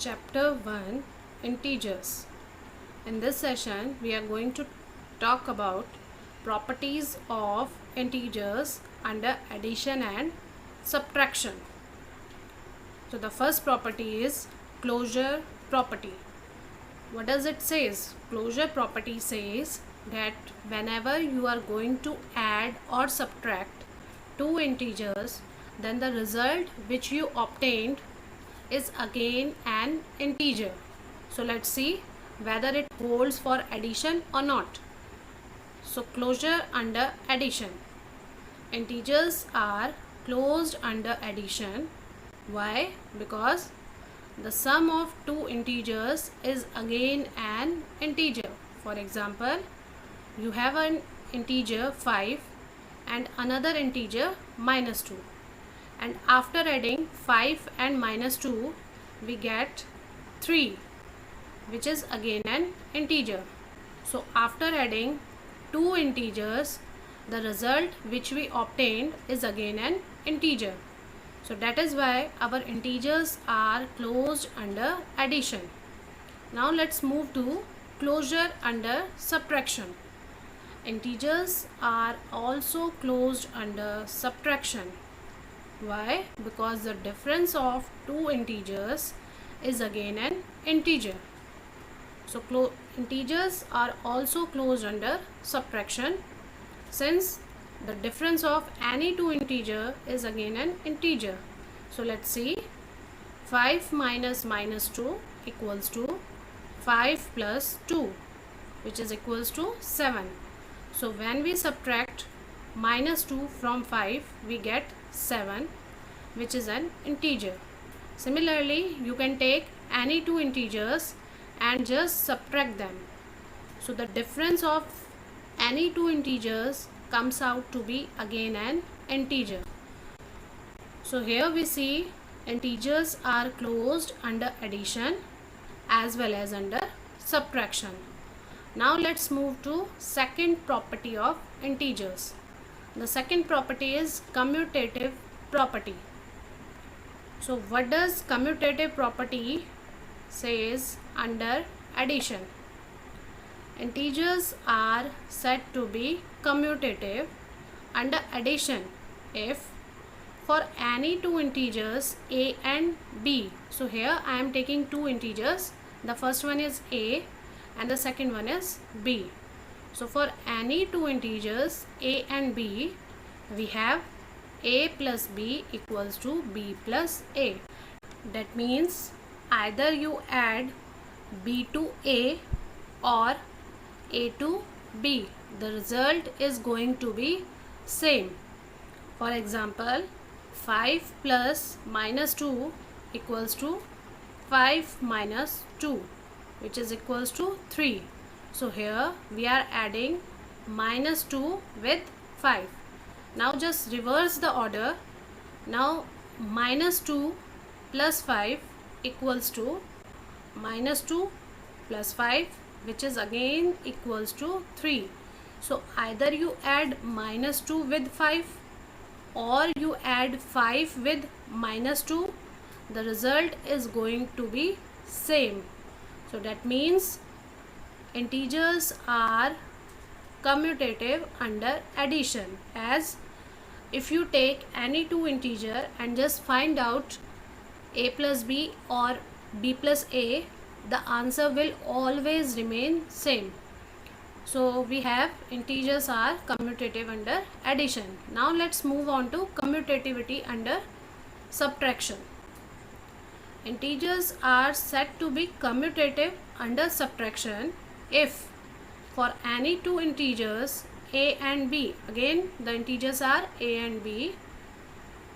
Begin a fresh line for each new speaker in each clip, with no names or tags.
Chapter 1 Integers. In this session, we are going to talk about properties of integers under addition and subtraction. So, the first property is closure property. What does it says? Closure property says that whenever you are going to add or subtract two integers, then the result which you obtained is again an integer. So let's see whether it holds for addition or not. So closure under addition. Integers are closed under addition. Why? Because the sum of two integers is again an integer. For example, you have an integer 5 and another integer minus 2. And after adding 5 and minus 2, we get 3, which is again an integer. So after adding two integers, the result which we obtained is again an integer. So that is why our integers are closed under addition. Now let's move to closure under subtraction. Integers are also closed under subtraction. Why? Because the difference of two integers is again an integer. So integers are also closed under subtraction since the difference of any two integer is again an integer. So let's see, 5 minus minus 2 equals to 5 plus 2, which is equals to 7. So when we subtract minus 2 from 5, we get 7, which is an integer. Similarly, you can take any two integers and just subtract them. So the difference of any two integers comes out to be again an integer. So here we see integers are closed under addition as well as under subtraction. Now let's move to second property of integers. The second property is commutative property. So what does commutative property says under addition? Integers are said to be commutative under addition if for any two integers a and b. So here I am taking two integers. The first one is a and the second one is b. So for any two integers a and b, we have a plus b equals to b plus a. That means either you add b to a or a to b. The result is going to be same. For example, 5 plus minus 2 equals to 5 minus 2, which is equals to 3. So here we are adding minus 2 with 5. Now just reverse the order. Now minus 2 plus 5 equals to minus 2 plus 5, which is again equals to 3. So either you add minus 2 with 5 or you add 5 with minus 2. The result is going to be same. So that means integers are commutative under addition, as if you take any two integer and just find out a plus b or b plus a, the answer will always remain same. So we have integers are commutative under addition. Now let's move on to commutativity under subtraction. Integers are said to be commutative under subtraction if for any two integers a and b, again the integers are a and b,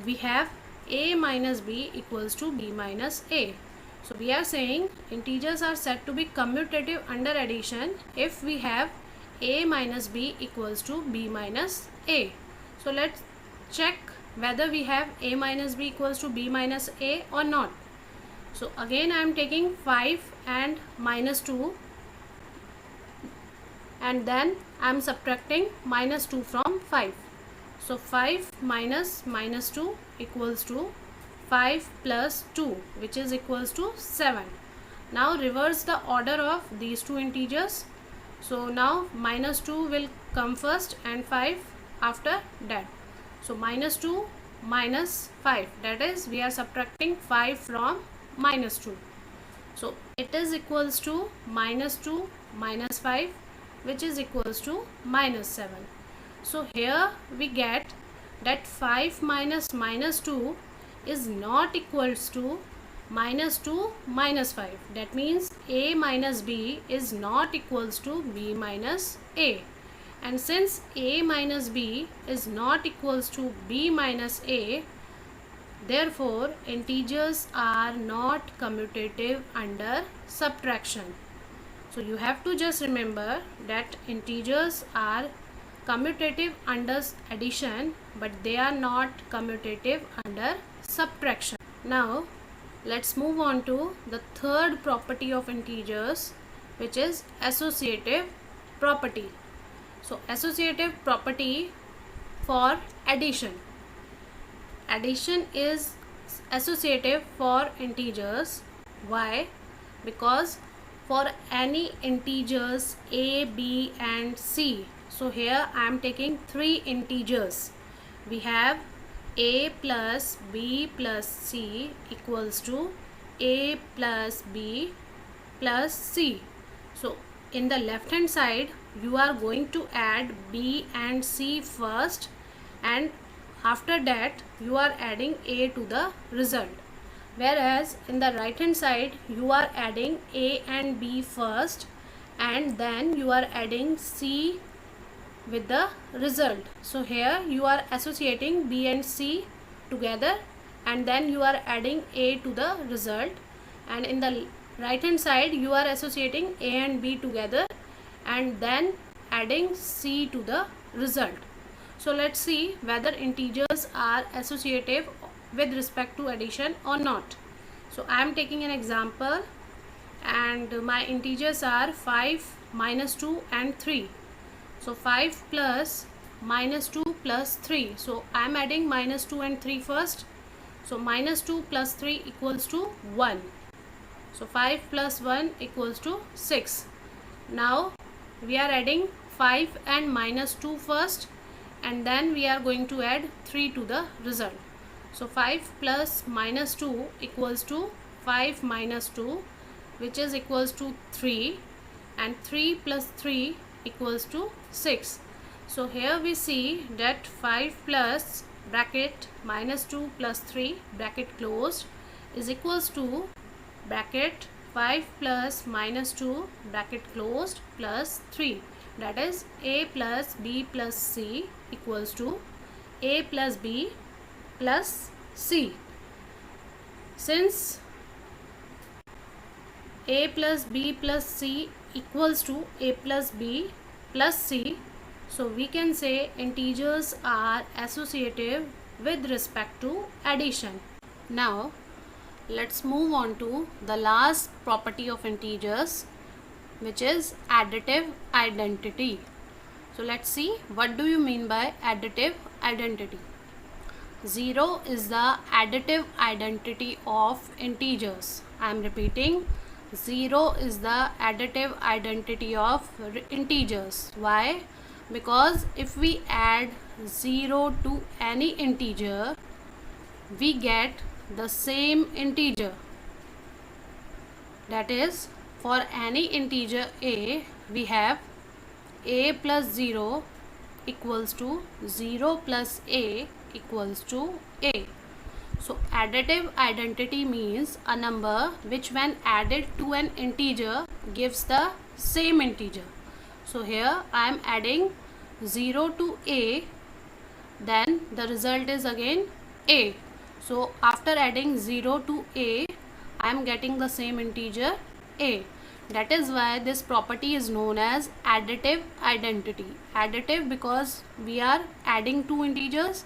we have a minus b equals to b minus a. So we are saying integers are said to be commutative under addition if we have a minus b equals to b minus a. So let's check whether we have a minus b equals to b minus a or not. So again I am taking 5 and minus 2 and then I am subtracting minus 2 from 5. So 5 minus minus 2 equals to 5 plus 2, which is equals to 7. Now reverse the order of these two integers. So now minus 2 will come first and 5 after that. So minus 2 minus 5, that is we are subtracting 5 from minus 2. So it is equals to minus 2 minus 5, which is equals to minus 7. So here we get that 5 minus minus 2 is not equals to minus 2 minus 5. That means a minus b is not equals to b minus a. And since a minus b is not equals to b minus a, therefore integers are not commutative under subtraction. So you have to just remember that integers are commutative under addition, but they are not commutative under subtraction. Now let's move on to the third property of integers, which is associative property. So associative property for addition. Addition is associative for integers. Why? Because for any integers a, b and c, so here I am taking three integers. We have a plus b plus c equals to a plus b plus c. So in the left hand side you are going to add b and c first, and after that you are adding a to the result. Whereas in the right hand side you are adding a and b first, and then you are adding c with the result. So here you are associating b and c together, and then you are adding a to the result, and in the right hand side you are associating a and b together and then adding c to the result. So let's see whether integers are associative with respect to addition or not. So I am taking an example, and my integers are 5 minus 2 and 3. So 5 plus minus 2 plus 3. So I am adding minus 2 and 3 first. So minus 2 plus 3 equals to 1. So 5 plus 1 equals to 6. Now we are adding 5 and minus 2 first, and then we are going to add 3 to the result. So 5 plus minus 2 equals to 5 minus 2, which is equals to 3, and 3 plus 3 equals to 6. So here we see that 5 plus bracket minus 2 plus 3 bracket closed is equals to bracket 5 plus minus 2 bracket closed plus 3, that is a plus b plus c equals to a plus b plus c. Since a plus b plus c equals to a plus b plus c, so we can say integers are associative with respect to addition. Now let's move on to the last property of integers, which is additive identity. So let's see what do you mean by additive identity. 0 is the additive identity of integers. I am repeating, 0 is the additive identity of integers. Why? Because if we add 0 to any integer, we get the same integer. That is, for any integer a, we have a plus 0 equals to 0 plus a equals to a. So additive identity means a number which when added to an integer gives the same integer. So here I am adding 0 to a, then the result is again a. So after adding 0 to a, I am getting the same integer a. That is why this property is known as additive identity. Additive because we are adding two integers,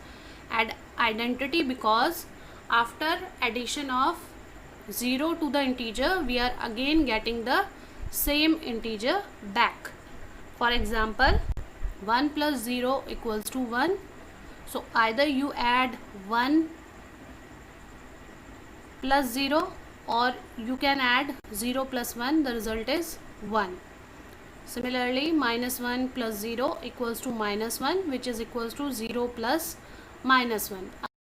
and identity because after addition of 0 to the integer, we are again getting the same integer back. For example, 1 plus 0 equals to 1. So either you add 1 plus 0, or you can add 0 plus 1, the result is 1. Similarly, minus 1 plus 0 equals to minus 1, which is equals to 0 plus minus 1.